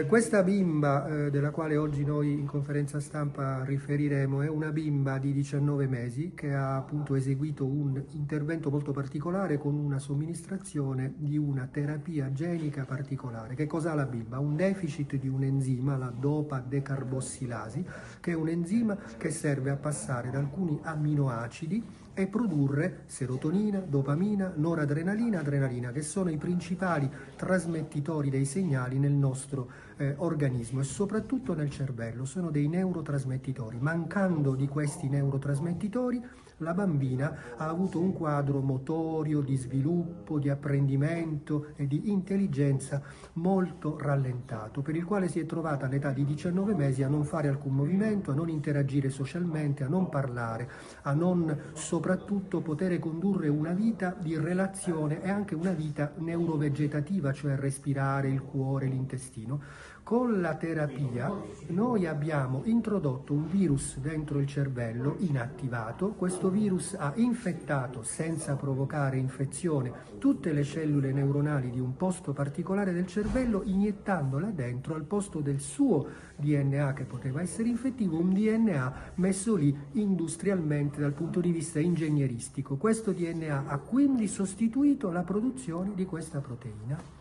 Questa bimba della quale oggi noi in conferenza stampa riferiremo è una bimba di 19 mesi che ha appunto eseguito un intervento molto particolare con una somministrazione di una terapia genica particolare. Che cosa ha la bimba? Un deficit di un enzima, la dopa-decarbossilasi, che è un enzima che serve a passare da alcuni amminoacidi e produrre serotonina, dopamina, noradrenalina, adrenalina, che sono i principali trasmettitori dei segnali nel nostro organismo e soprattutto nel cervello. Sono dei neurotrasmettitori. Mancando di questi neurotrasmettitori, la bambina ha avuto un quadro motorio, di sviluppo, di apprendimento e di intelligenza molto rallentato, per il quale si è trovata all'età di 19 mesi a non fare alcun movimento, a non interagire socialmente, a non parlare, a non soprattutto poter condurre una vita di relazione e anche una vita neurovegetativa, cioè respirare, il cuore, l'intestino. Con la terapia noi abbiamo introdotto un virus dentro il cervello inattivato. Questo virus ha infettato, senza provocare infezione, tutte le cellule neuronali di un posto particolare del cervello, iniettandola dentro al posto del suo DNA, che poteva essere infettivo, un DNA messo lì industrialmente dal punto di vista ingegneristico. Questo DNA ha quindi sostituito la produzione di questa proteina.